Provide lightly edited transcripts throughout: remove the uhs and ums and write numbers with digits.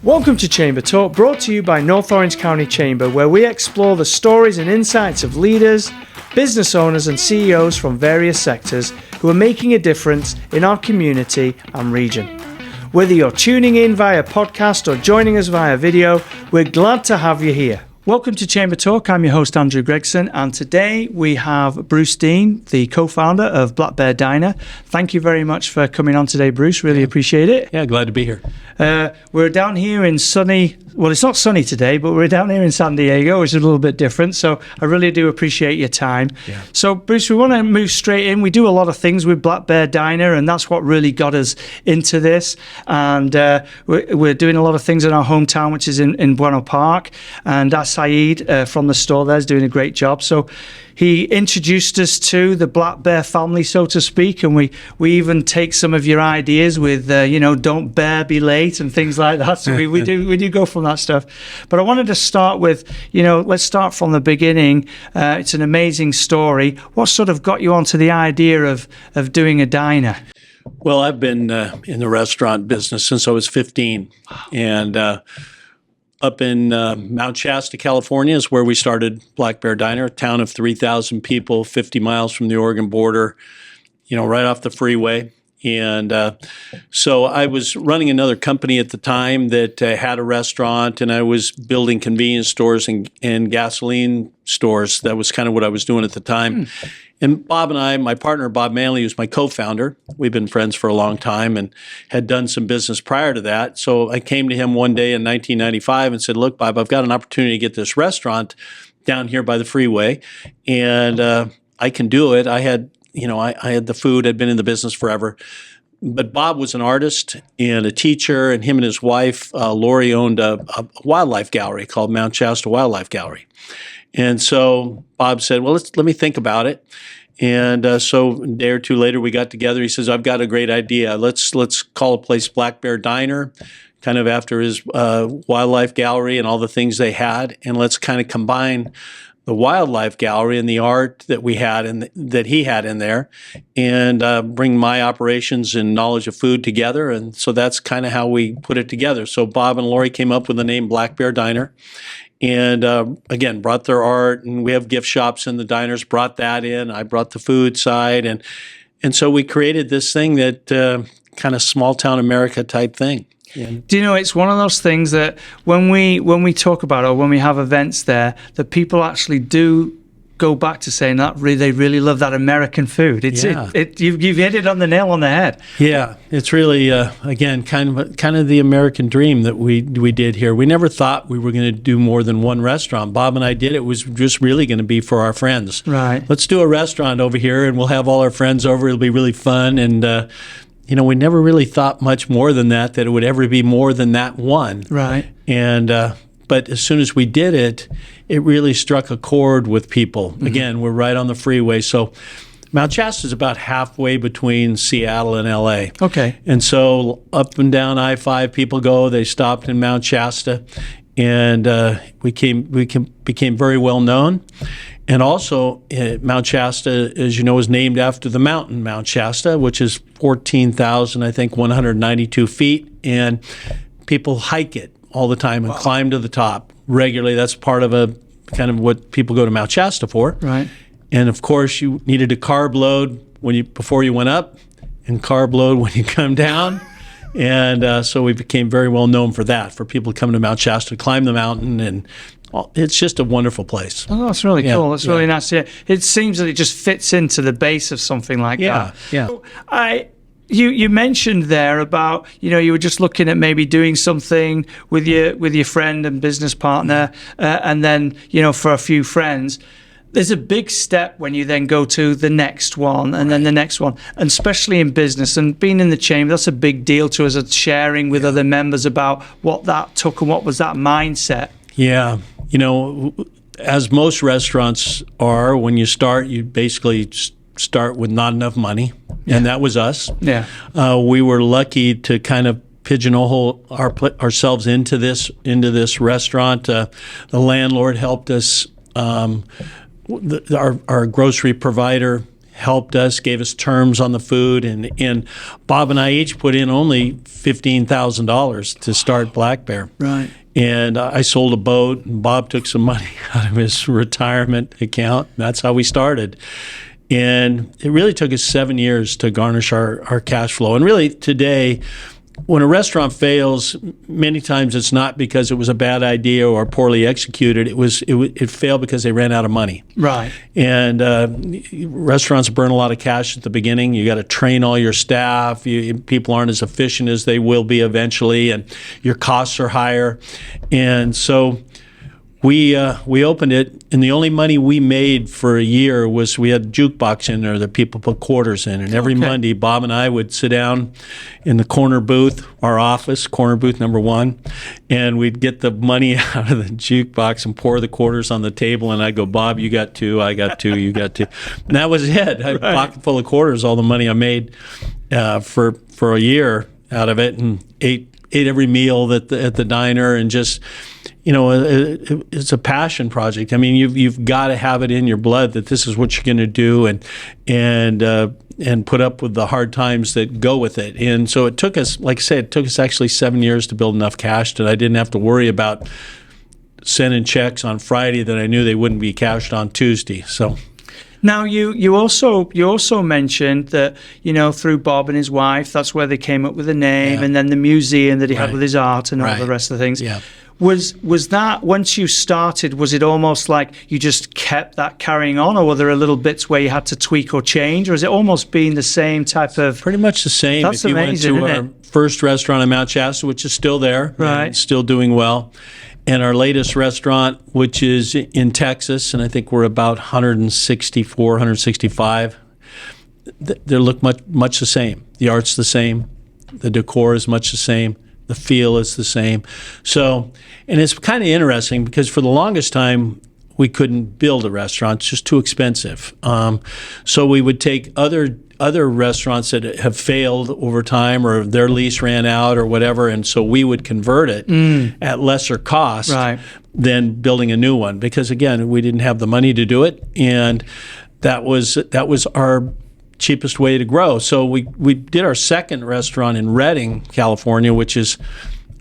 Welcome to Chamber Talk, brought to you by North Orange County Chamber, where we explore the stories and insights of leaders, business owners and CEOs from various sectors who are making a difference in our community and region. Whether you're tuning in via podcast or joining us via video, we're glad to have you here. Welcome to Chamber Talk. I'm your host, Andrew Gregson, and today we have Bruce Dean, the co-founder of Black Bear Diner. Thank you very much for coming on today, Bruce. Really appreciate it. Yeah, glad to be here. We're down here in sunny, well, it's not sunny today, but we're down here in San Diego, which is a little bit different. So I really do appreciate your time. Yeah. So, Bruce, we want to move straight in. We do a lot of things with Black Bear Diner, and that's what really got us into this. And we're doing a lot of things in our hometown, which is in Bueno Park. And that's Saeed from the store there is doing a great job. So he introduced us to the Black Bear family, so to speak, and we even take some of your ideas with, don't bear, be late and things like that. So we do go from that stuff. But I wanted to start with, let's start from the beginning. It's an amazing story. What sort of got you onto the idea of doing a diner? Well, I've been in the restaurant business since I was 15. And up in Mount Shasta, California is where we started Black Bear Diner, a town of 3,000 people, 50 miles from the Oregon border, right off the freeway. And so I was running another company at the time that had a restaurant, and I was building convenience stores and gasoline stores. That was kind of what I was doing at the time. And Bob and I, my partner, Bob Manley, who's my co-founder, we've been friends for a long time and had done some business prior to that. So I came to him one day in 1995 and said, look, Bob, I've got an opportunity to get this restaurant down here by the freeway, and I can do it. I had the food, I'd been in the business forever. But Bob was an artist and a teacher, and him and his wife, Lori, owned a wildlife gallery called Mount Shasta Wildlife Gallery. And so Bob said, well, let me think about it. And so a day or two later, we got together. He says, I've got a great idea. Let's call a place Black Bear Diner, kind of after his wildlife gallery and all the things they had. And let's kind of combine the wildlife gallery and the art that we had and that he had in there, and bring my operations and knowledge of food together. And so that's kind of how we put it together. So Bob and Lori came up with the name Black Bear Diner. And again, brought their art, and we have gift shops in the diners, brought that in. I brought the food side. And so we created this thing that kind of small town America type thing. Yeah. Do you know, it's one of those things that when we talk about it, or when we have events there, that people actually do go back to saying that they really love that American food. You've hit it on the nail on the head. Yeah, it's really again kind of the American dream that we did here. We never thought we were going to do more than one restaurant. Bob and I did. It was just really going to be for our friends. Right. Let's do a restaurant over here, and we'll have all our friends over. It'll be really fun. And we never really thought much more than that it would ever be more than that one. Right. And but as soon as we did it, it really struck a chord with people. Mm-hmm. Again, we're right on the freeway. So Mount Shasta is about halfway between Seattle and LA. Okay. And so up and down I-5 people go. They stopped in Mount Shasta, and we became very well known. And also, Mount Shasta, as you know, is named after the mountain Mount Shasta, which is 192 feet, and people hike it all the time and climb to the top regularly. That's part of a kind of what people go to Mount Shasta for. Right. And of course, you needed a carb load before you went up, and carb load when you come down. And so we became very well known for that, for people coming to Mount Shasta to climb the mountain, and it's just a wonderful place. Oh, that's really cool. That's really nice to hear. It seems that it just fits into the base of something like that. Yeah. So you mentioned there about, you were just looking at maybe doing something with your friend and business partner, and then, for a few friends. There's a big step when you then go to the next one and then the next one, and especially in business and being in the chamber, that's a big deal to us, sharing with other members about what that took and what was that mindset. Yeah. As most restaurants are, when you start, you basically start with not enough money, and that was us. Yeah. We were lucky to kind of pigeonhole ourselves into this restaurant. The landlord helped us. Our grocery provider helped us, gave us terms on the food, and Bob and I each put in only $15,000 to start Black Bear. Right. And I sold a boat, and Bob took some money out of his retirement account. That's how we started. And it really took us 7 years to garnish our cash flow. And really today, when a restaurant fails, many times it's not because it was a bad idea or poorly executed. It failed because they ran out of money. Right. And restaurants burn a lot of cash at the beginning. You got to train all your staff. People aren't as efficient as they will be eventually, and your costs are higher. And so we opened it, and the only money we made for a year was we had a jukebox in there that people put quarters in. And every Monday, Bob and I would sit down in the corner booth, our office, corner booth number 1, and we'd get the money out of the jukebox and pour the quarters on the table. And I'd go, Bob, you got 2, I got 2, you got 2. And that was it. I had a pocket full of quarters, all the money I made for a year out of it, and ate every meal at the diner, and just, it's a passion project. I mean, you've got to have it in your blood that this is what you're going to do, and put up with the hard times that go with it. And so it took us, like I said, it took us actually 7 years to build enough cash that I didn't have to worry about sending checks on Friday that I knew they wouldn't be cashed on Tuesday. So. Now, you also mentioned that, through Bob and his wife, that's where they came up with the name, and then the museum that he had with his art and all the rest of the things. Yeah. Was that, once you started, was it almost like you just kept that carrying on, or were there a little bits where you had to tweak or change, or is it almost been the same type of... Pretty much the same. That's amazing, if you went to our first restaurant in Mount Shasta, which is still there, right, still doing well, and our latest restaurant, which is in Texas, and I think we're about 164, 165, they look much the same. The art's the same. The decor is much the same. The feel is the same. So, and it's kind of interesting because for the longest time, we couldn't build a restaurant. It's just too expensive. So we would take other restaurants that have failed over time, or their lease ran out or whatever, and so we would convert it at lesser cost than building a new one, because again, we didn't have the money to do it, and that was our cheapest way to grow. So we did our second restaurant in Redding, California, which is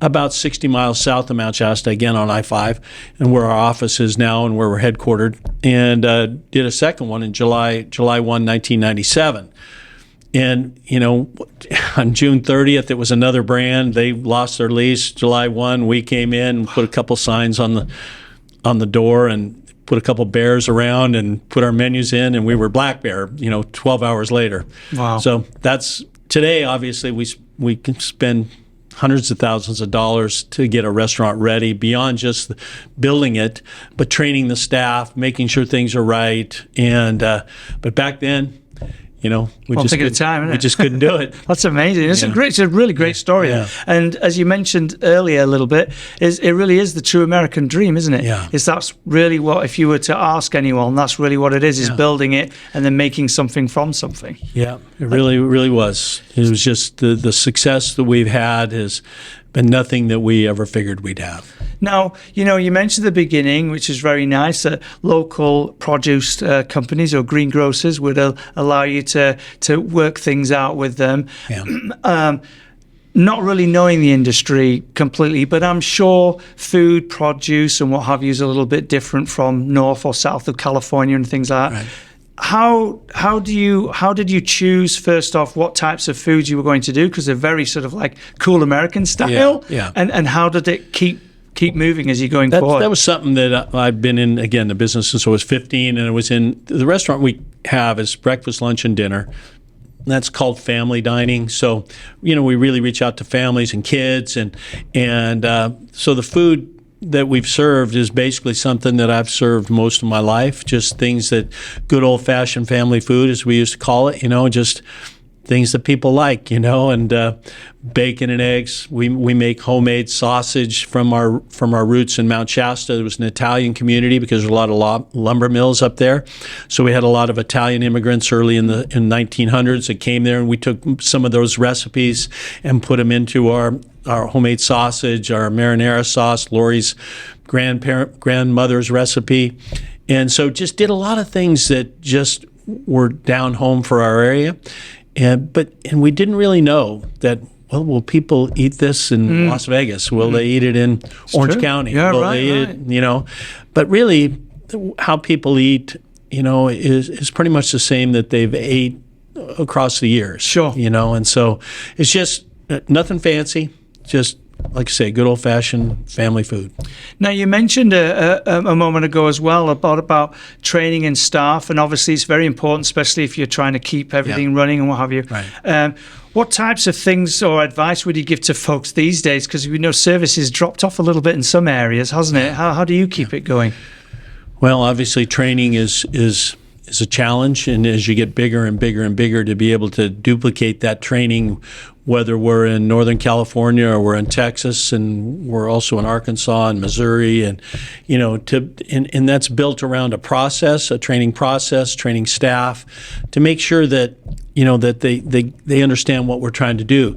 about 60 miles south of Mount Shasta, again on I-5, and where our office is now and where we're headquartered, and did a second one in July 1, 1997. And, on June 30th, it was another brand. They lost their lease. July 1, we came in and put a couple signs on the door and put a couple bears around and put our menus in, and we were Black Bear, 12 hours later. Wow. So that's, today, obviously, we can spend hundreds of thousands of dollars to get a restaurant ready, beyond just building it, but training the staff, making sure things are right. And but back then, we just couldn't do it. That's amazing. It's a really great story. Yeah. And as you mentioned earlier a little bit, it really is the true American dream, isn't it? Yeah. That's really what, if you were to ask anyone, that's really what it is building it and then making something from something. Yeah, it really was. It was just the success that we've had has been nothing that we ever figured we'd have. Now, you mentioned at the beginning, which is very nice, that local produce companies or greengrocers would allow you to work things out with them. Yeah. Not really knowing the industry completely, but I'm sure food, produce, and what have you is a little bit different from north or south of California and things like that. Right. How did you choose, first off, what types of foods you were going to do? Because they're very sort of like cool American style. Yeah. And how did it keep moving as you're going forward? That was something that I've been in, again, the business since I was 15, and it was in the restaurant we have is breakfast, lunch, and dinner. That's called family dining. So, we really reach out to families and kids, and so the food that we've served is basically something that I've served most of my life, just things that good old-fashioned family food, as we used to call it, just things that people like, and bacon and eggs. We make homemade sausage from our roots in Mount Shasta. There was an Italian community because there's a lot of lumber mills up there. So we had a lot of Italian immigrants early in 1900s that came there, and we took some of those recipes and put them into our homemade sausage, our marinara sauce, Lori's grandmother's recipe. And so just did a lot of things that just were down home for our area, and we didn't really know that. Well, will people eat this in Las Vegas? Will they eat it in Orange County? Yeah, will right, they eat it, But really, how people eat, is pretty much the same that they've ate across the years. Sure. And so it's just nothing fancy, just like I say, good old-fashioned family food. Now, you mentioned a moment ago as well about training and staff, and obviously it's very important, especially if you're trying to keep everything running and what have you. Right. What types of things or advice would you give to folks these days? Because we know service has dropped off a little bit in some areas, hasn't it? How do you keep it going? Well, obviously training is a challenge, and as you get bigger and bigger and bigger, to be able to duplicate that training, whether we're in Northern California or we're in Texas, and we're also in Arkansas and Missouri, and and that's built around a training process, training staff, to make sure that that they understand what we're trying to do.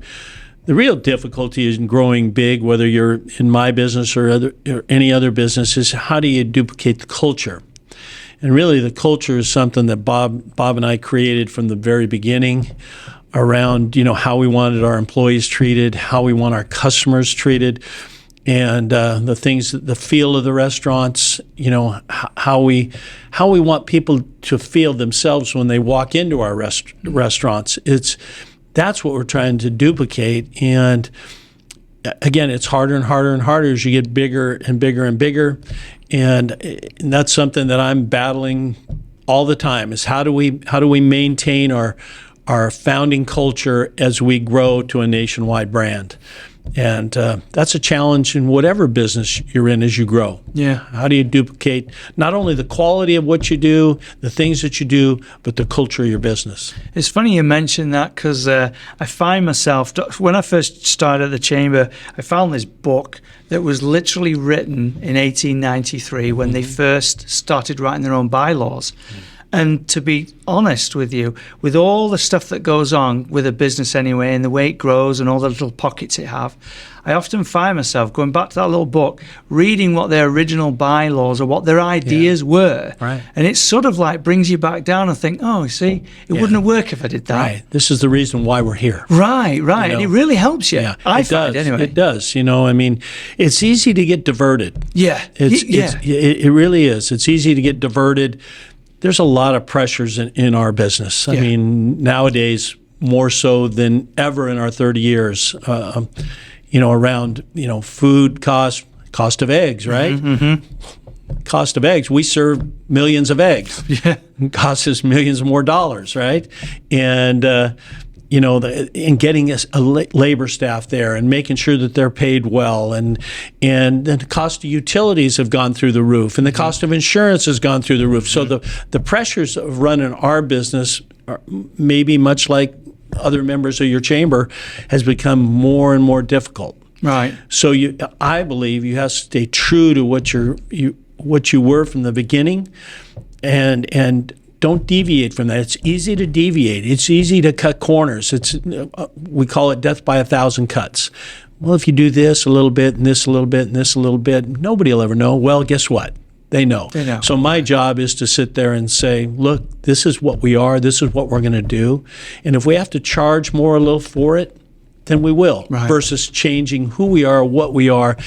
The real difficulty is in growing big, whether you're in my business or any other business, is how do you duplicate the culture? And really, the culture is something that Bob and I created from the very beginning, around how we wanted our employees treated, how we want our customers treated, and the feel of the restaurants. How we want people to feel themselves when they walk into our restaurants. That's what we're trying to duplicate. And again, it's harder and harder and harder as you get bigger and bigger and bigger. And that's something that I'm battling all the time, is how do we maintain our founding culture as we grow to a nationwide brand. And that's a challenge in whatever business you're in as you grow. Yeah. How do you duplicate not only the quality of what you do, the things that you do, but the culture of your business? It's funny you mention that, because I find myself, when I first started at the Chamber, I found this book that was literally written in 1893 when they first started writing their own bylaws. And to be honest with you, with all the stuff that goes on with a business anyway, and the way it grows and all the little pockets it have, I often find myself going back to that little book, reading what their original bylaws or what their ideas were. Right. And it sort of like brings you back down and think, oh, see, it wouldn't have worked if I did that. Right. This is the reason why we're here. Right. And it really helps you. Yeah, I find anyway. It does. I mean, it's easy to get diverted. Yeah. It really is. It's easy to get diverted. There's a lot of pressures in our business. I mean, nowadays, more so than ever in our 30 years, around, food cost of eggs, right? Mm-hmm. Cost of eggs. We serve millions of eggs. Yeah. It costs us millions more dollars, right? And, and getting a labor staff there and making sure that they're paid well, and the cost of utilities have gone through the roof, and the cost of insurance has gone through the roof. So the pressures of running our business, are maybe much like other members of your chamber, has become more and more difficult. Right. So I believe you have to stay true to what you were from the beginning, and don't deviate from that. It's easy to deviate. It's easy to cut corners. We call it death by 1,000 cuts. Well, if you do this a little bit and this a little bit and this a little bit, nobody will ever know. Well, guess what? They know. So my job is to sit there and say, look, this is what we are. This is what we're going to do. And if we have to charge more a little for it, then we will. Right. Versus changing who we are, what we are,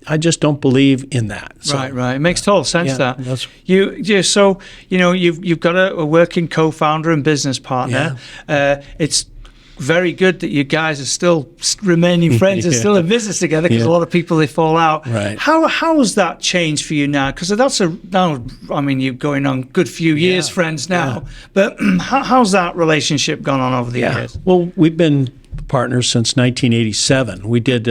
I just don't believe in that. So, right. It makes total sense that you've got a working co-founder and business partner. Yeah. It's very good that you guys are still remaining friends and still in business together, because a lot of people, they fall out. Right. How has that changed for you now? Because you're going on a good few years friends now. But how's that relationship gone on over the years? Well, we've been partners since 1987. We did.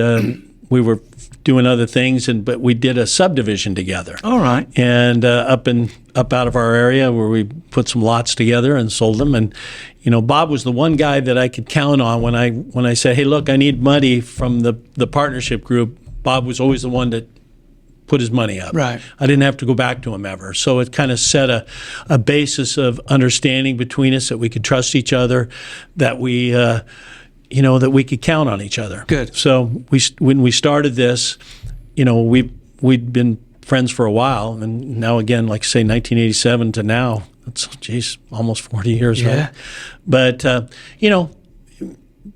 We were doing other things, but we did a subdivision together. All right. And up out of our area, where we put some lots together and sold them. And Bob was the one guy that I could count on when I said, hey, look, I need money from the partnership group. Bob was always the one that put his money up. Right. I didn't have to go back to him ever. So it kind of set a basis of understanding between us, that we could trust each other, that we that we could count on each other. Good. So when we started this, we'd been friends for a while, and now again, like say 1987 to now, That's, geez, almost 40 years, Yeah. right? But,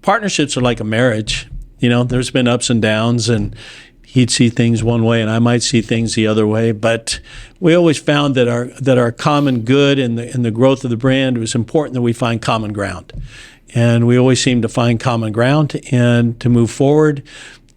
partnerships are like a marriage. There's been ups and downs, and he'd see things one way and I might see things the other way. But we always found that our common good and the growth of the brand, it was important that we find common ground. And we always seem to find common ground and to move forward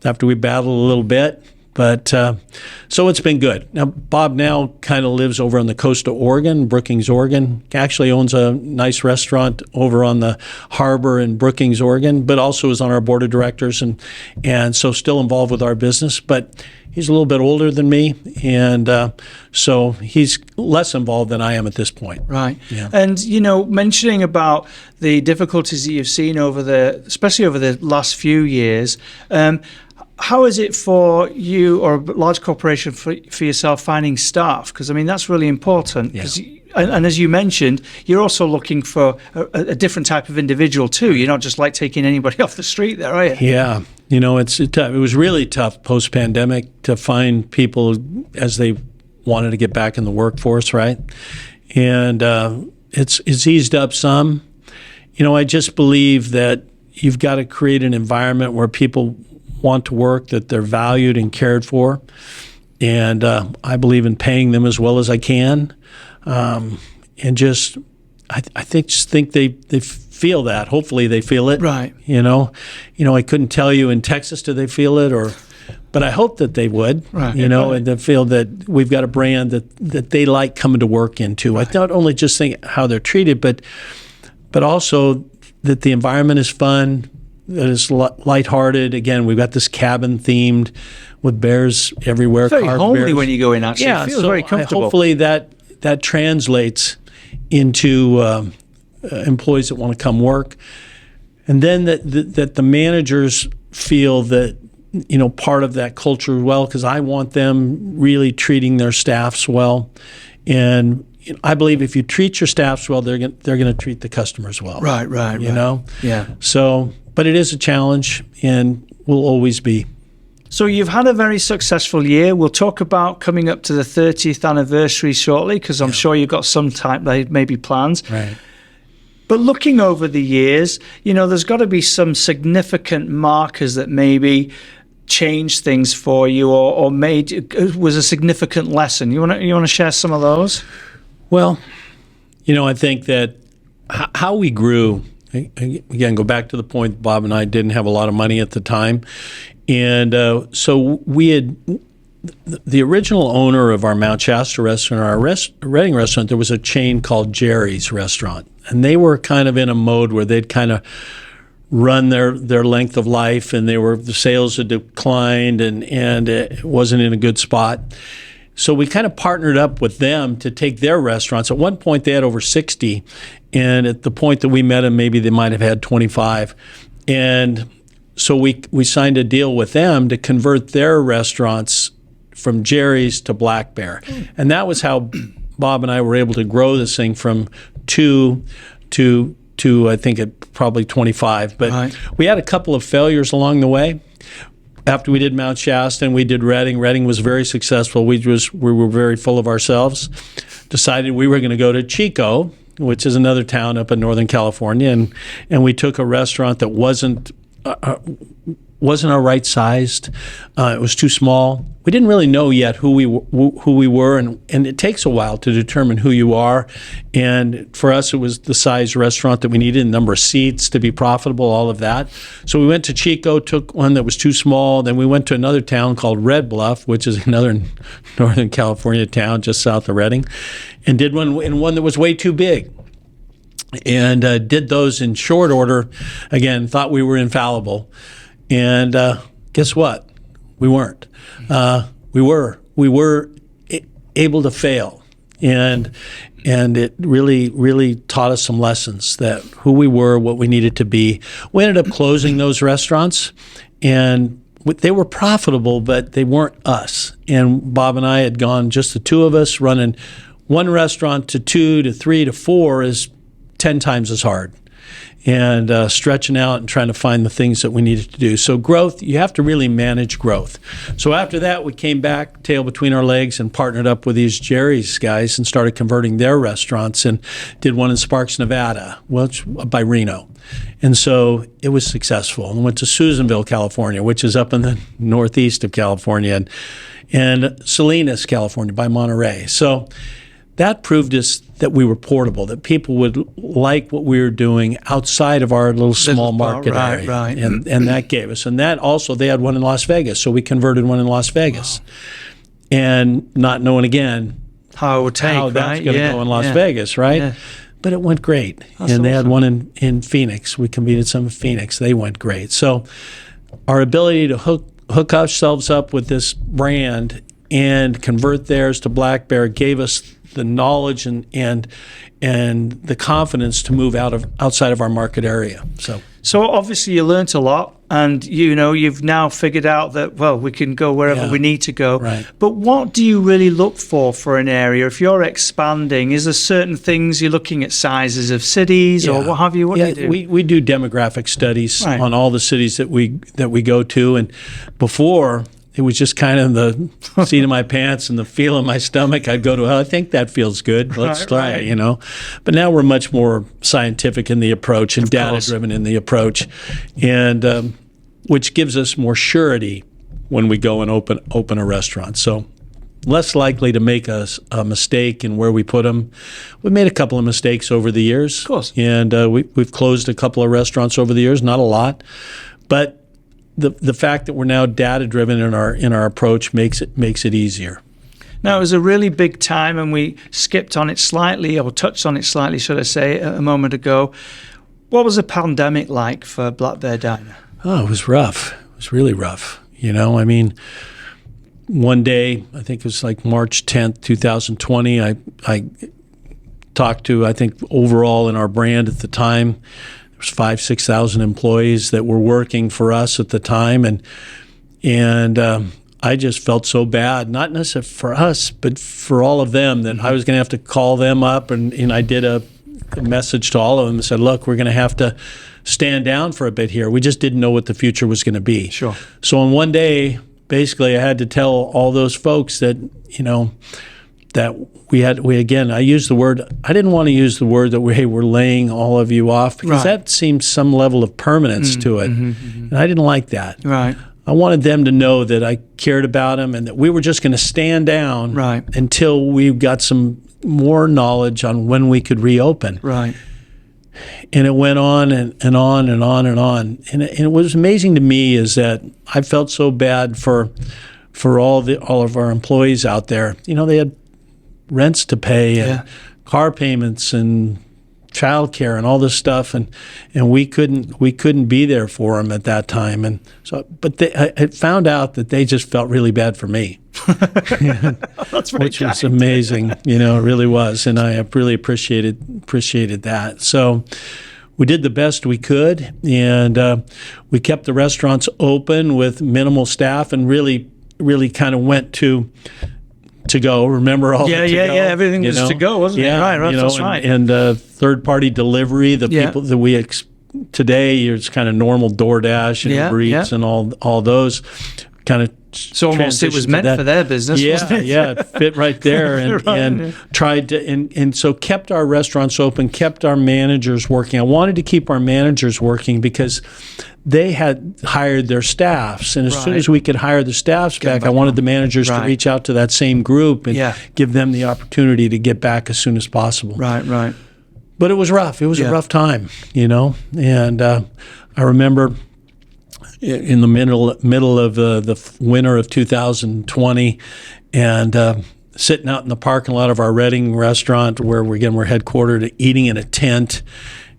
after we battled a little bit. But so it's been good. Now, Bob now kind of lives over on the coast of Oregon, Brookings, Oregon. Actually owns a nice restaurant over on the harbor in Brookings, Oregon, but also is on our board of directors and so still involved with our business. But he's a little bit older than me, and so he's less involved than I am at this point. Right. Yeah. And, mentioning about the difficulties that you've seen especially over the last few years, how is it for you or a large corporation for yourself finding staff? Because, that's really important. Yeah. And as you mentioned, you're also looking for a different type of individual too. You're not just like taking anybody off the street there, are you? Yeah. It's tough. It was really tough post-pandemic to find people as they wanted to get back in the workforce, right? And it's eased up some. I just believe that you've got to create an environment where people want to work, that they're valued and cared for. And I believe in paying them as well as I can. And just, I think they feel that. Hopefully they feel it. Right. I couldn't tell you in Texas do they feel it, but I hope that they would. Right. And they feel that we've got a brand that they like coming to work into. Right. I not only just think how they're treated, but also that the environment is fun, that is lighthearted. Again, we've got this cabin themed with bears everywhere. Very homely bears. when you go in, actually. Yeah, It feels very comfortable. Hopefully that translates into employees that want to come work. And then that the managers feel that, part of that culture well, because I want them really treating their staffs well. And I believe if you treat your staffs well, they're going to treat the customers well. Right. Yeah. So, but it is a challenge and will always be. So you've had a very successful year. We'll talk about coming up to the 30th anniversary shortly, because I'm sure you've got some type, maybe plans. Right. But looking over the years, there's got to be some significant markers that maybe changed things for you or was a significant lesson. You want to share some of those? Well, I think that how we grew, again, go back to the point, Bob and I didn't have a lot of money at the time. And so we had, the original owner of our Mount Shasta restaurant, our Redding restaurant, there was a chain called Jerry's Restaurant. And they were kind of in a mode where they'd kind of run their length of life, and the sales had declined and it wasn't in a good spot. So we kind of partnered up with them to take their restaurants. At one point, they had over 60. And at the point that we met them, maybe they might have had 25. And so we signed a deal with them to convert their restaurants from Jerry's to Black Bear. And that was how Bob and I were able to grow this thing from 2 to I think at probably 25. But we had a couple of failures along the way. After we did Mount Shasta and we did Redding was very successful. We were very full of ourselves. Decided we were going to go to Chico, which is another town up in Northern California, and we took a restaurant that wasn't our right sized. It was too small. We didn't really know yet who we were, and it takes a while to determine who you are. And for us, it was the size restaurant that we needed, the number of seats to be profitable, all of that. So we went to Chico, took one that was too small. Then we went to another town called Red Bluff, which is another Northern California town just south of Redding, and did one in one that was way too big. And did those in short order. Again, thought we were infallible. And guess what? We weren't. We were able to fail, and it really taught us some lessons, that who we were, what we needed to be. We ended up closing those restaurants, and they were profitable, but they weren't us. And Bob and I had gone, just the two of us, running one restaurant to 2 to 3 to 4 is 10 times as hard. and stretching out and trying to find the things that we needed to do. So growth, you have to really manage growth. So after that, we came back, tail between our legs, and partnered up with these Jerry's guys and started converting their restaurants, and did one in Sparks, Nevada, which by Reno. And so it was successful. And went to Susanville, California, which is up in the northeast of California, and Salinas, California, by Monterey. So that proved us that we were portable, that people would like what we were doing outside of our little small market area. Right. And that gave us. And that also, they had one in Las Vegas, so we converted one in Las Vegas. Wow. And not knowing again how that's going to go in Las Vegas, right? Yeah. But it went great. That's and awesome. They had one in Phoenix. We convened some in Phoenix. They went great. So our ability to hook ourselves up with this brand and convert theirs to Black Bear gave us the knowledge and the confidence to move outside of our market area. So obviously you learnt a lot, and you've now figured out that, well, we can go wherever we need to go. Right. But what do you really look for an area? If you're expanding, is there certain things you're looking at, sizes of cities or what have you? What do you do? We do demographic studies on all the cities that we go to, and before, it was just kind of the seat of my pants and the feel of my stomach. I'd go to, I think that feels good. Let's try it, But now we're much more scientific in the approach and data-driven in the approach, and which gives us more surety when we go and open a restaurant. So less likely to make a mistake in where we put them. We've made a couple of mistakes over the years. Of course. And we've closed a couple of restaurants over the years, not a lot. But the fact that we're now data-driven in our approach makes it easier. Now, it was a really big time, and we skipped on it slightly, or touched on it slightly, should I say, a moment ago. What was the pandemic like for Black Bear Diner? Oh, it was rough. It was really rough. I mean, one day, I think it was like March 10th, 2020, I talked to, I think, overall in our brand at the time, 5,000-6,000 employees that were working for us at the time, and I just felt so bad, not necessarily for us, but for all of them, that I was going to have to call them up, and I did a message to all of them and said, look, we're going to have to stand down for a bit here. We just didn't know what the future was going to be. Sure. So on one day, basically, I had to tell all those folks that, that I used the word, I didn't want to use the word that we're laying all of you off, because that seemed some level of permanence to it. And I didn't like that. Right. I wanted them to know that I cared about them and that we were just going to stand down until we got some more knowledge on when we could reopen. Right. And it went on and on and on and on. And it was amazing to me is that I felt so bad for all of our employees out there. They had rents to pay and car payments and childcare and all this stuff, and we couldn't be there for them at that time. And so, but I found out that they just felt really bad for me. That's very which was amazing. It really was, and I really appreciated that. So we did the best we could, and we kept the restaurants open with minimal staff, and really kind of went to go. Remember all the to go? Everything was to go, wasn't it? Right, that's right. And third-party delivery, the people that we today, it's kind of normal DoorDash and Uber Eats and all those kind of. So almost it was meant for their business, wasn't it? It fit right there, and tried to, and so kept our restaurants open, kept our managers working. I wanted to keep our managers working because they had hired their staffs, and as soon as we could hire the staffs back, I wanted the managers to reach out to that same group and give them the opportunity to get back as soon as possible. Right. But it was rough. It was a rough time, and I remember in the middle of the winter of 2020, and sitting out in the parking lot of our Redding restaurant, where we're headquartered, eating in a tent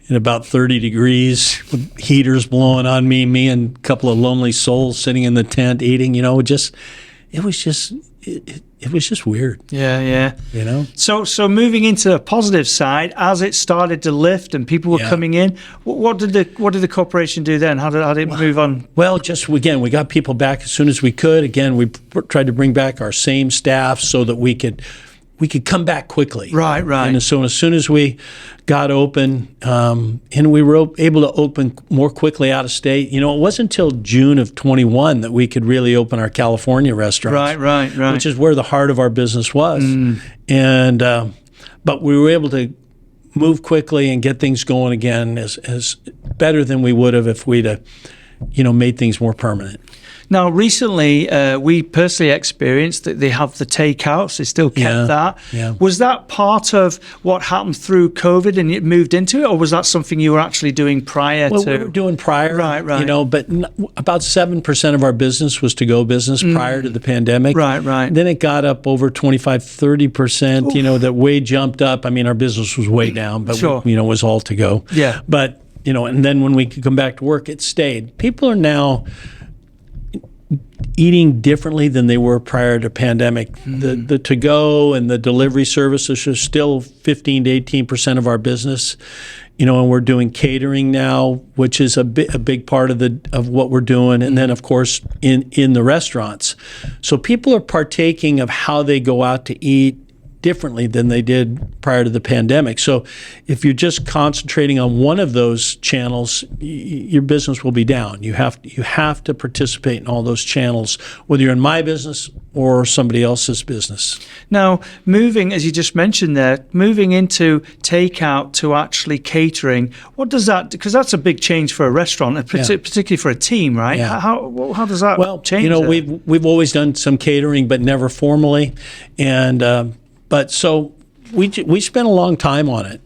in about 30 degrees, with heaters blowing on me and a couple of lonely souls sitting in the tent eating. It was just weird. Yeah. So moving into the positive side, as it started to lift and people were coming in, what did the corporation do then? How did it move on? Well, just again, we got people back as soon as we could. Again, we tried to bring back our same staff so that we could we could come back quickly. Right. And so as soon as we got open, and we were able to open more quickly out of state, it wasn't until June of 21 that we could really open our California restaurants. Right. Which is where the heart of our business was. And but we were able to move quickly and get things going again as better than we would have if we'd made things more permanent. Now, recently, we personally experienced that they have the takeouts. They still kept that. Yeah. Was that part of what happened through COVID and it moved into it, or was that something you were actually doing prior to? Well, we were doing prior, Right. But about 7% of our business was to-go business prior to the pandemic. Right. Then it got up over 25, 30%, that way jumped up. I mean, our business was way down, but, Sure. it was all to-go. Yeah. But, and then when we could come back to work, it stayed. People are now eating differently than they were prior to pandemic. The to-go and the delivery services are still 15 to 18% of our business, and we're doing catering now, which is a big part of what we're doing. And then, of course, in the restaurants. So people are partaking of how they go out to eat differently than they did prior to the pandemic. So if you're just concentrating on one of those channels, your business will be down. You have to participate in all those channels, whether you're in my business or somebody else's business. Now, moving, as you just mentioned there, moving into takeout to actually catering, what does that, because that's a big change for a restaurant, particularly for a team, right? Yeah. How does that change? We've always done some catering, but never formally. And but so we spent a long time on it.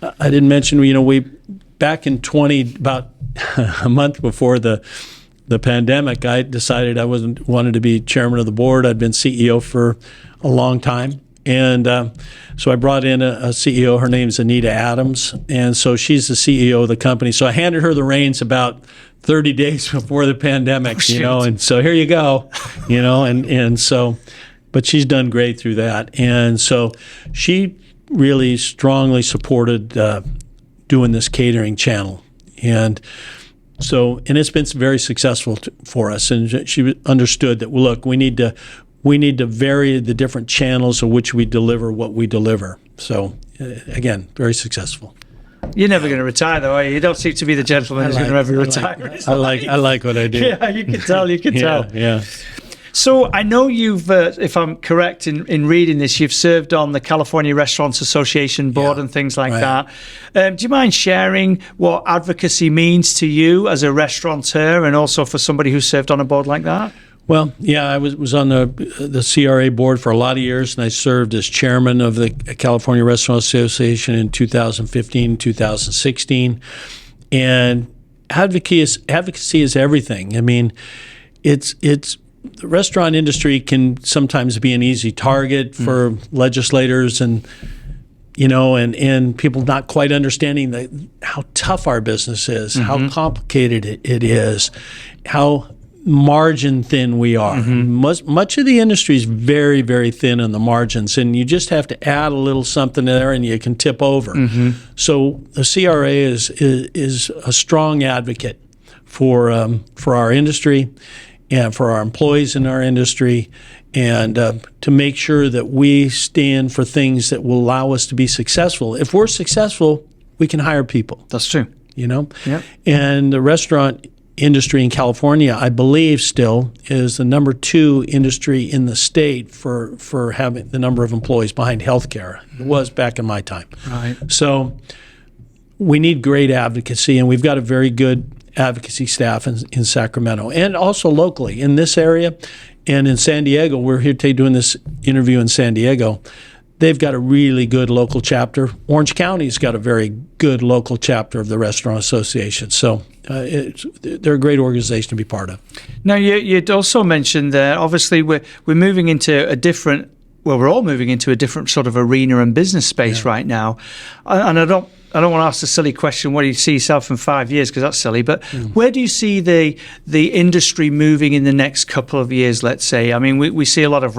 I didn't mention, we back in about a month before the pandemic, I decided I wanted to be chairman of the board. I'd been CEO for a long time. And so I brought in a CEO. Her name's Anita Adams. And so she's the CEO of the company. So I handed her the reins about 30 days before the pandemic, and so here you go, and so, but she's done great through that. And so she really strongly supported doing this catering channel. And so, and it's been very successful for us. And she understood that, well, look, we need to vary the different channels of which we deliver what we deliver. So, again, very successful. You're never going to retire, though, are you? You don't seem to be the gentleman who's going to ever retire. I like what I do. Yeah, you can tell. Yeah. So I know you've, if I'm correct in reading this, you've served on the California Restaurants Association board and things like that. Do you mind sharing what advocacy means to you as a restaurateur and also for somebody who served on a board like that? Well, yeah, I was on the CRA board for a lot of years, and I served as chairman of the California Restaurant Association in 2015, 2016. And advocacy is everything. I mean, it's the restaurant industry can sometimes be an easy target for legislators and people not quite understanding how tough our business is, how complicated it is, how margin thin we are. Much of the industry is very, very thin on the margins, and you just have to add a little something there and you can tip over. So the CRA is a strong advocate for our industry and for our employees in our industry, and to make sure that we stand for things that will allow us to be successful. If we're successful, we can hire people. That's true. Yep. And the restaurant industry in California, I believe still, is the number 2 industry in the state for having the number of employees behind healthcare. It was back in my time. Right. So we need great advocacy, and we've got a very good advocacy staff in Sacramento and also locally in this area and in San Diego. We're here today doing this interview in San Diego. They've got a really good local chapter. Orange County's got a very good local chapter of the Restaurant Association. So they're a great organization to be part of. Now, you'd also mentioned that obviously we're moving into a different, we're all moving into a different sort of arena and business space right now. And I don't want to ask the silly question, what do you see yourself in 5 years, because that's silly, but where do you see the industry moving in the next couple of years, let's say? I mean, we see a lot of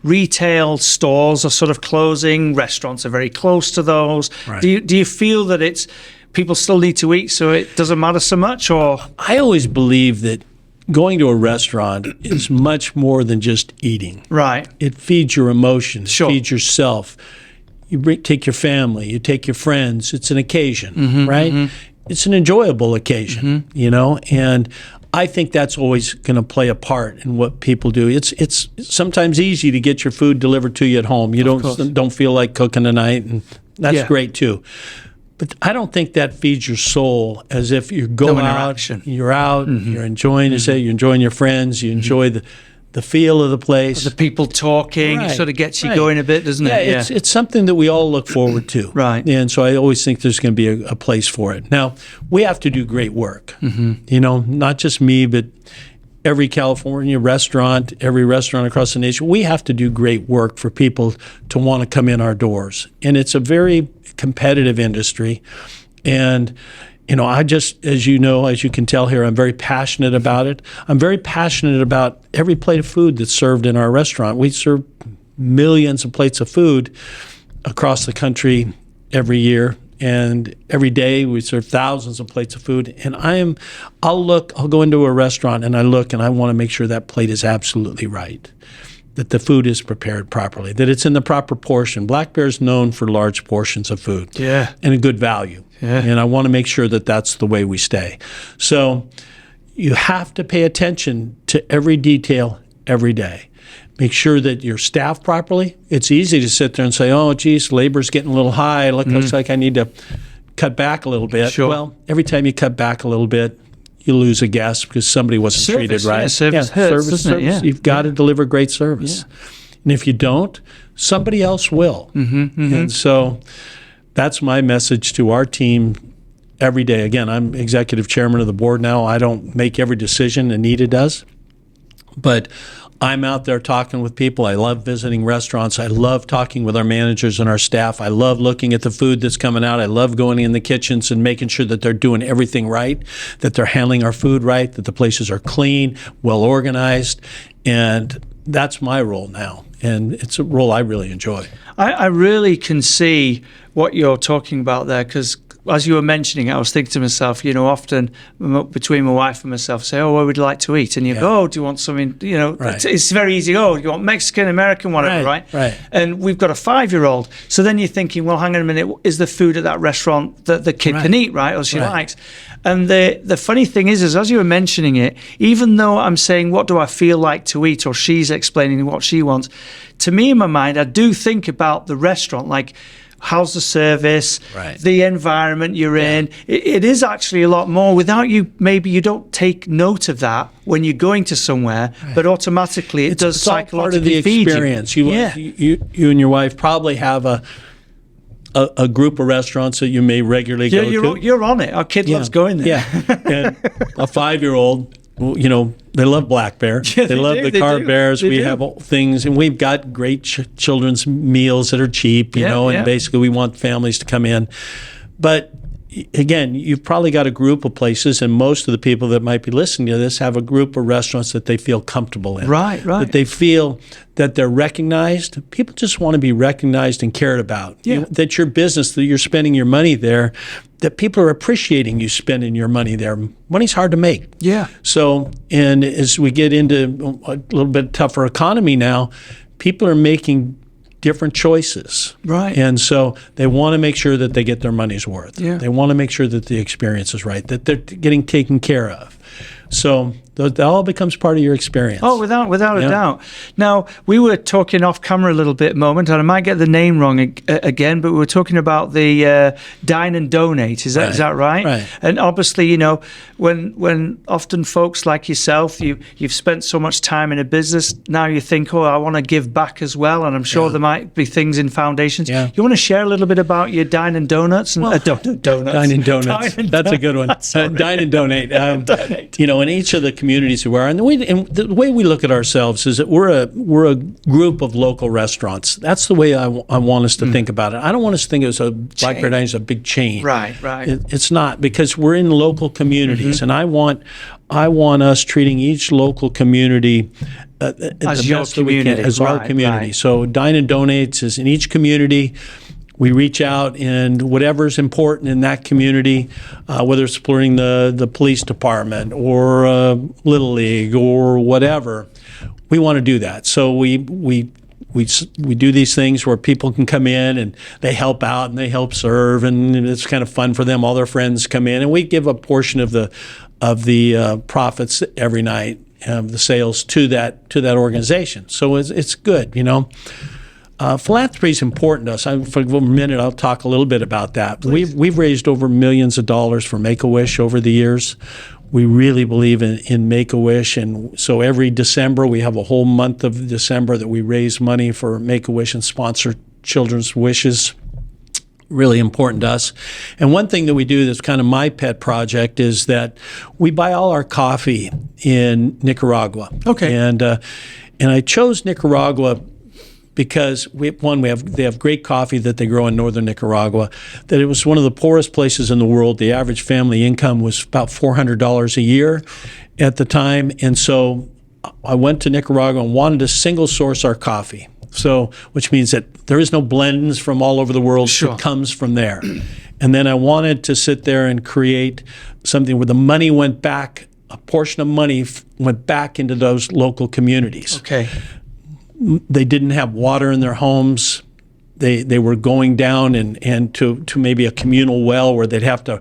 retail stores are sort of closing, restaurants are very close to those. Right. Do you feel that people still need to eat, so it doesn't matter so much? Or I always believe that going to a restaurant is much more than just eating. Right. It feeds your emotions, Sure. it feeds yourself. You take your family, you take your friends. It's an occasion, right? It's an enjoyable occasion, and I think that's always going to play a part in what people do. It's sometimes easy to get your food delivered to you at home. You don't feel like cooking tonight, and that's great too. But I don't think that feeds your soul as if you go out, you're out, you're enjoying yourself, you're enjoying your friends, you enjoy the feel of the place. The people talking, it sort of gets you going a bit, doesn't it? Yeah, it's something that we all look forward to. Right. And so I always think there's going to be a place for it. Now, we have to do great work. Not just me, but every California restaurant, every restaurant across the nation. We have to do great work for people to want to come in our doors. And it's a very competitive industry. And I just, as you can tell here, I'm very passionate about it. I'm very passionate about every plate of food that's served in our restaurant. We serve millions of plates of food across the country every year. And every day we serve thousands of plates of food. And I'll go into a restaurant and I want to make sure that plate is absolutely right, that the food is prepared properly, that it's in the proper portion. Black Bear is known for large portions of food and a good value. Yeah. And I want to make sure that that's the way we stay. So you have to pay attention to every detail every day. Make sure that you're staffed properly. It's easy to sit there and say, oh, geez, labor's getting a little high. Looks like I need to cut back a little bit. Sure. Well, every time you cut back a little bit, you lose a guest because somebody wasn't treated right. Yeah, service hurts, doesn't it? Yeah. You've got to deliver great service. Yeah. And if you don't, somebody else will. And so that's my message to our team every day. Again, I'm executive chairman of the board now. I don't make every decision. Anita does. But I'm out there talking with people. I love visiting restaurants. I love talking with our managers and our staff. I love looking at the food that's coming out. I love going in the kitchens and making sure that they're doing everything right, that they're handling our food right, that the places are clean, well organized. And that's my role now. And it's a role I really enjoy. I really can see what you're talking about there, because as you were mentioning it, I was thinking to myself, often between my wife and myself, say, oh, what would you like to eat? And you go, oh, do you want something, it's very easy. Oh, you want Mexican, American, whatever, right? And we've got a 5-year-old. So then you're thinking, well, hang on a minute, is the food at that restaurant that the kid can eat, right? Or she likes? And the funny thing is as you were mentioning it, even though I'm saying, what do I feel like to eat? Or she's explaining what she wants. To me, in my mind, I do think about the restaurant, like, how's the service, the environment you're in. It is actually a lot more. Without you, maybe you don't take note of that when you're going to somewhere, but automatically it does psychologically feed you. It's part of the experience. You and your wife probably have a group of restaurants that you may regularly go to. You're on it. Our kid loves going there. Yeah, and a 5-year-old, they love Black Bear. Yeah, they love the carved bears. We have things, and we've got great children's meals that are cheap, and basically we want families to come in. But again, you've probably got a group of places, and most of the people that might be listening to this have a group of restaurants that they feel comfortable in. Right. That they feel that they're recognized. People just want to be recognized and cared about. Yeah. That your business, that you're spending your money there, that people are appreciating you spending your money there. Money's hard to make. Yeah. So, and as we get into a little bit tougher economy now, people are making different choices. Right. And so they want to make sure that they get their money's worth. Yeah. They want to make sure that the experience is right, that they're getting taken care of. So that all becomes part of your experience. Oh, without a doubt. Now, we were talking off camera a little bit moment, and I might get the name wrong again, but we were talking about the Dine and Donate. Is that right? Right. And obviously, when often folks like yourself, you've spent so much time in a business, now you think, oh, I want to give back as well, and I'm sure there might be things in foundations. Yeah. You want to share a little bit about your Dine and Donuts? Dine and Donuts. That's a good one. Dine and Donate. In each of the communities we are, and the way we look at ourselves is that we're a group of local restaurants. That's the way I want us to think about it. I don't want us to think of Black Bear Dining as a big chain. Right. It's not, because we're in local communities, and I want us treating each local community as your community, as our community. So Dine and Donates is in each community. we reach out and whatever's important in that community, whether it's supporting the police department or Little League or whatever, we want to do that. So we do these things where people can come in and they help out and they help serve, and it's kind of fun for them. All their friends come in, and we give a portion of the profits every night of the sales to that organization. So it's good, you know. Philanthropy is important to us. For a minute, I'll talk a little bit about that. We've raised over millions of dollars for Make-A-Wish over the years. We really believe in Make-A-Wish, and so every December we have a whole month of December that we raise money for Make-A-Wish and sponsor children's wishes. Really important to us. And one thing that we do that's kind of my pet project is that we buy all our coffee in Nicaragua. Okay. And I chose Nicaragua because they have great coffee that they grow in northern Nicaragua, that it was one of the poorest places in the world. The average family income was about $400 a year at the time. And so I went to Nicaragua and wanted to single source our coffee. So, which means that there is no blends from all over the world. Sure. It comes from there. And then I wanted to sit there and create something where the money went back, a portion of money went back into those local communities. Okay. They didn't have water in their homes. They were going down and to maybe a communal well where they'd have to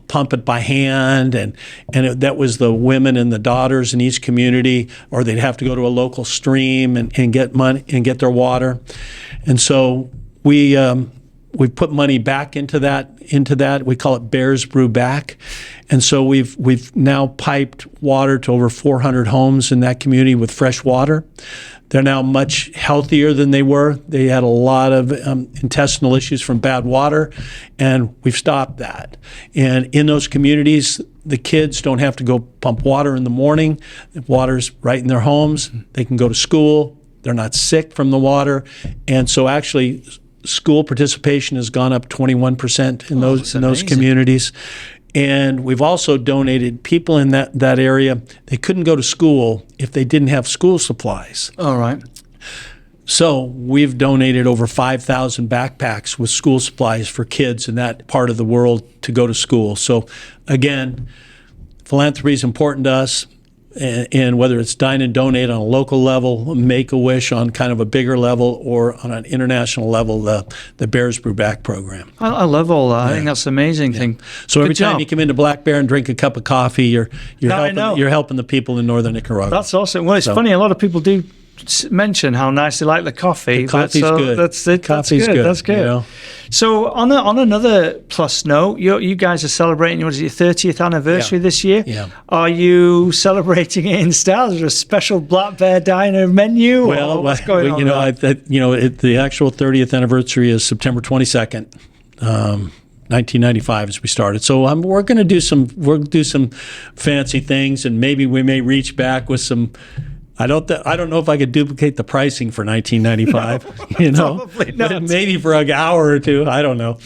pump it by hand, and that was the women and the daughters in each community, or they'd have to go to a local stream and get money and get their water. And so we put money back into that. We call it Bears Brew Back. And so we've now piped water to over 400 homes in that community with fresh water. They're now much healthier than they were. They had a lot of intestinal issues from bad water, and we've stopped that. And in those communities, the kids don't have to go pump water in the morning. The water's right in their homes. They can go to school. They're not sick from the water. And so actually, school participation has gone up 21% in those communities. And we've also donated people in that area. They couldn't go to school if they didn't have school supplies. All right. So we've donated over 5,000 backpacks with school supplies for kids in that part of the world to go to school. So again, philanthropy is important to us. And whether it's Dine and Donate on a local level, Make-A-Wish on kind of a bigger level, or on an international level, the Bears Brew Back program. I love all that. I think that's an amazing thing. So every Good job. time you come into Black Bear and drink a cup of coffee, you're helping the people in northern Nicaragua. That's awesome. Well, it's funny. A lot of people do mention how nice they like the coffee. The coffee's good. Coffee's good. That's good. You know? So on another plus note, you guys are celebrating, what is it, your 30th anniversary this year? Yeah. Are you celebrating it in style? Is there a special Black Bear Diner menu? Well, what's going on? The actual 30th anniversary is September 22nd. 1995 as we started. So we're going to do some fancy things, and maybe we may reach back with some. I don't know if I could duplicate the pricing for 1995. No, probably not. But maybe for an hour or two. I don't know,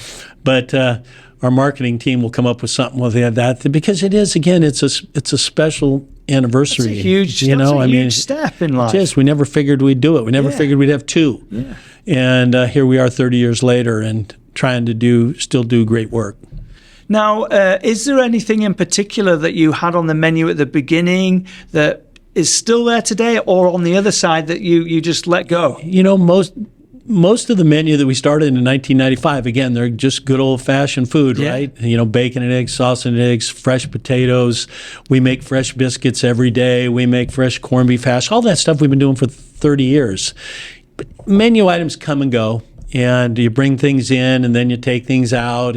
but our marketing team will come up with something with that, because it is, again, it's a special anniversary. It's a huge step in life. Just we never figured we'd do it. We never figured we'd have two. Yeah. And here we are 30 years later and trying to still do great work. Now, is there anything in particular that you had on the menu at the beginning that is still there today, or on the other side that you just let go? Most of the menu that we started in 1995, again, they're just good old-fashioned food, right? Bacon and eggs, sausage and eggs, fresh potatoes. We make fresh biscuits every day. We make fresh corned beef hash. All that stuff we've been doing for 30 years. But menu items come and go. And you bring things in, and then you take things out,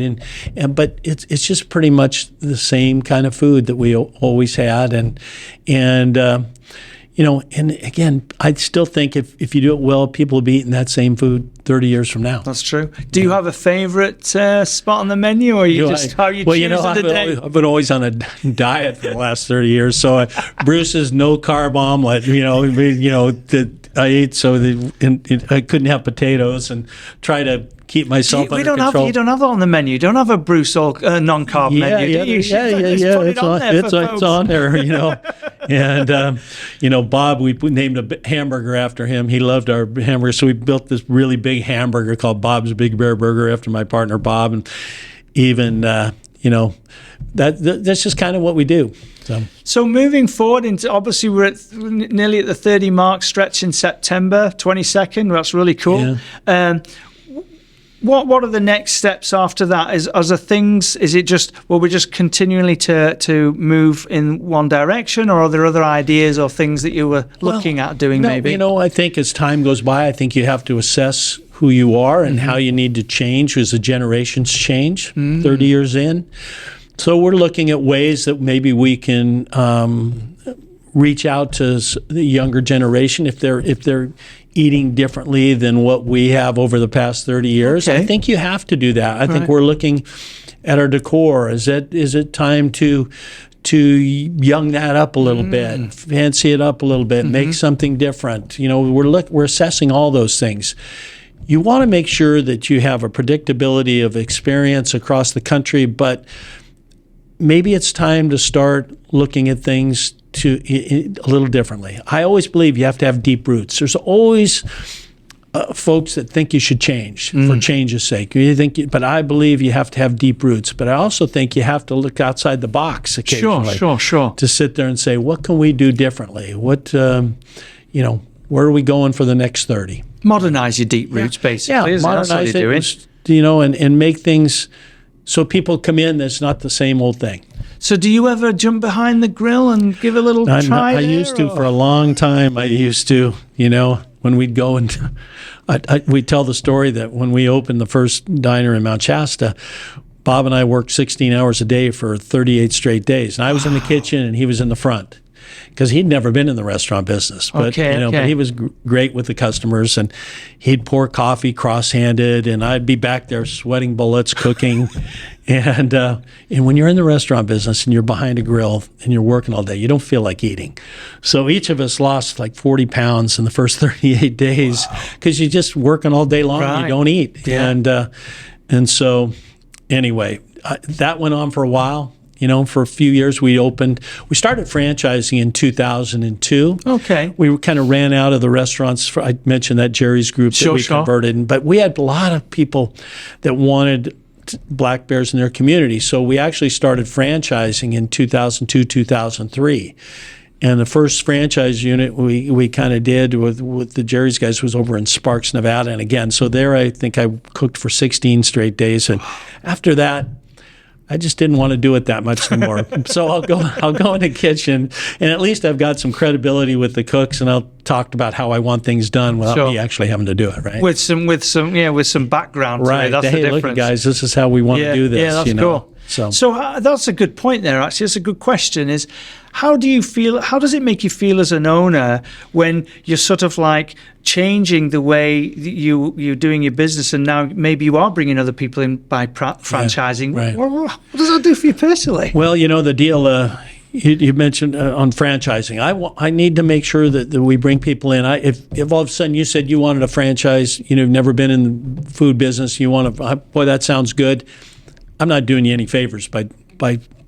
but it's just pretty much the same kind of food that we always had, and again, I still think if you do it well, people will be eating that same food 30 years from now. That's true. Do you have a favorite spot on the menu, or how you choose the day? I've been always on a diet for the last 30 years. So Bruce's no carb omelet, I ate so I couldn't have potatoes, and try to keep myself under control. You don't have that on the menu. You don't have a Bruce or non-carb menu. Yeah. It's on there, you know. And, you know, Bob, we named a hamburger after him. He loved our hamburger. So we built this really big hamburger called Bob's Big Bear Burger after my partner, Bob. And even, you know, that's just kind of what we do. So moving forward into, obviously we're nearly at the 30 mark stretch in September 22nd. That's really cool. Yeah. What are the next steps after that? Is it just, we're just continually to move in one direction, or are there other ideas or things that you were looking at doing maybe? You know, I think as time goes by, I think you have to assess who you are and how you need to change as the generations change 30 years in. So we're looking at ways that maybe we can reach out to the younger generation if they're eating differently than what we have over the past 30 years. Okay. I think you have to do that. I think we're looking at our decor. Is it time to young that up a little bit, fancy it up a little bit, make something different? You know, we're assessing all those things. You want to make sure that you have a predictability of experience across the country, but maybe it's time to start looking at things a little differently. I always believe you have to have deep roots. There's always folks that think you should change for change's sake. But I believe you have to have deep roots. But I also think you have to look outside the box occasionally. Sure. To sit there and say, what can we do differently? What, you know, where are we going for the next 30? Modernize your deep roots, basically. Yeah, modernize it, you know, and make things so people come in that's not the same old thing. So do you ever jump behind the grill and give a little try? I used to for a long time. I used to, you know, when we'd go and we'd tell the story that when we opened the first diner in Mount Shasta, Bob and I worked 16 hours a day for 38 straight days. And I was in the kitchen and he was in the front, because he'd never been in the restaurant business. But, but he was great with the customers, and he'd pour coffee cross-handed, and I'd be back there sweating bullets, cooking. And when you're in the restaurant business and you're behind a grill and you're working all day, you don't feel like eating. So each of us lost like 40 pounds in the first 38 days because you're just working all day long and you don't eat. Yeah. And so anyway, that went on for a while. You know, for a few years we started franchising in 2002. Okay. We kind of ran out of the restaurants. I mentioned that Jerry's group that we converted. But we had a lot of people that wanted Black Bears in their community. So we actually started franchising in 2002, 2003. And the first franchise unit we kind of did with the Jerry's guys was over in Sparks, Nevada. And again, so there I think I cooked for 16 straight days. And after that, I just didn't want to do it that much anymore. So I'll go in the kitchen, and at least I've got some credibility with the cooks, and I'll talk about how I want things done without me actually having to do it, right? With some background, right? That's the difference. Look, guys, this is how we want to do this. Yeah, that's cool. So that's a good point there. Actually, it's a good question. Is how do you feel? How does it make you feel as an owner when you're sort of like changing the way you're doing your business, and now maybe you are bringing other people in by franchising? Right. What does that do for you personally? Well, you know, the deal you mentioned on franchising. I need to make sure that we bring people in. If all of a sudden you said you wanted a franchise, you know, you've never been in the food business, you want to, boy, that sounds good. I'm not doing you any favors by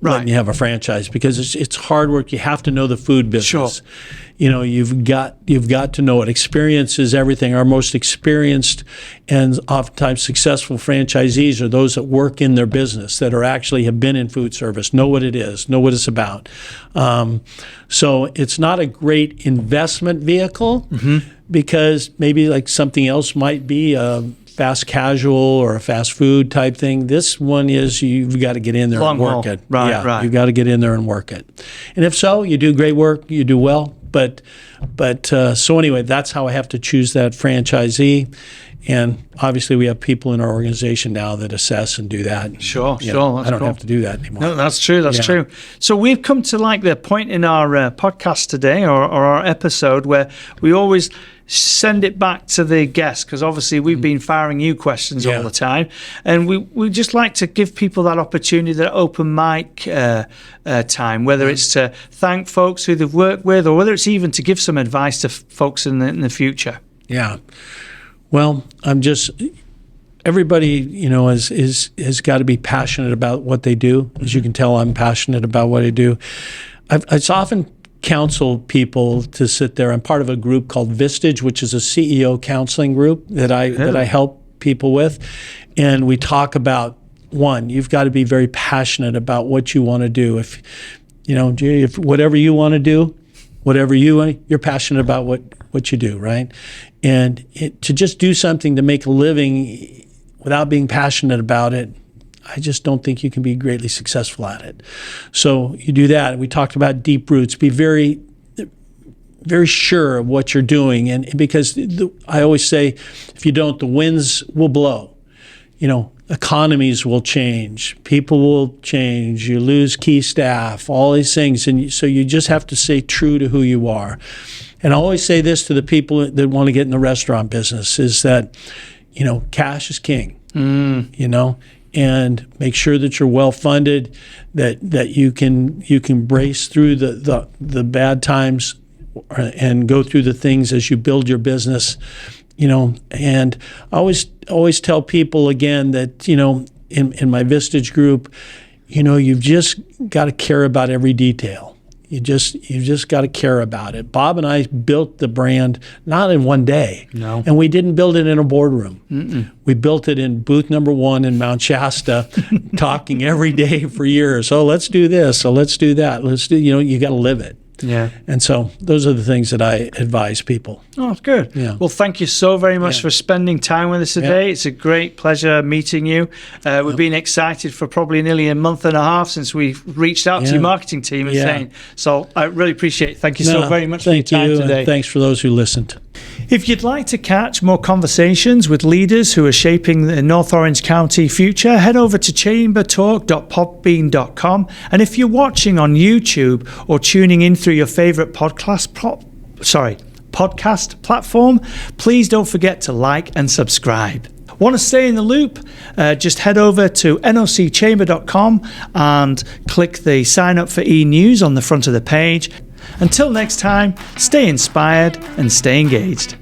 letting you have a franchise, because it's hard work. You have to know the food business. Sure. You know, you've got to know it. Experience is everything. Our most experienced and oftentimes successful franchisees are those that work in their business, that have been in food service, know what it is, know what it's about. So it's not a great investment vehicle because maybe like something else might be fast casual or a fast food type thing. This one is you've got to get in there and work it. Right. You've got to get in there and work it. And if so, you do great work, you do well. But so anyway, that's how I have to choose that franchisee. And obviously we have people in our organization now that assess and do that. Sure. I don't have to do that anymore. No, that's true. That's true. So we've come to like the point in our podcast today or our episode where we always send it back to the guest, because obviously we've been firing you questions all the time, and we just like to give people that opportunity, that open mic time, whether it's to thank folks who they've worked with, or whether it's even to give some advice to folks in the future. Yeah. Well, everybody, you know, has got to be passionate about what they do. As you can tell, I'm passionate about what I do. I've often counsel people to sit there. I'm part of a group called Vistage, which is a CEO counseling group that I help people with, and we talk about, one, you've got to be very passionate about what you want to do. If you know, if whatever you want to do, you're passionate about what you do, right? And to just do something to make a living without being passionate about it, I just don't think you can be greatly successful at it. So you do that. We talked about deep roots. Be very, very sure of what you're doing, and because I always say, if you don't, the winds will blow. You know, economies will change, people will change, you lose key staff, all these things, and so you just have to stay true to who you are. And I always say this to the people that want to get in the restaurant business is that, you know, cash is king. You know. And make sure that you're well funded, that you can brace through the bad times and go through the things as you build your business, you know. And I always tell people again that, you know, in my Vistage group, you know, you've just got to care about every detail. You've just got to care about it. Bob and I built the brand not in one day. No. And we didn't build it in a boardroom. Mm-mm. We built it in booth number 1 in Mount Shasta, talking every day for years. Oh, let's do this. So let's do that. You know, you got to live it. Yeah. And so those are the things that I advise people. Oh, good. Yeah. Well, thank you so very much for spending time with us today. It's a great pleasure meeting you. We've been excited for probably nearly a month and a half since we reached out to your marketing team and saying, so I really appreciate it. Thank you so very much for your time today. And thanks for those who listened. If you'd like to catch more conversations with leaders who are shaping the North Orange County future, head over to chambertalk.podbean.com. And if you're watching on YouTube or tuning in through your favorite podcast platform, please don't forget to like and subscribe. Want to stay in the loop? Just head over to nocchamber.com and click the sign up for e-news on the front of the page. Until next time, stay inspired and stay engaged.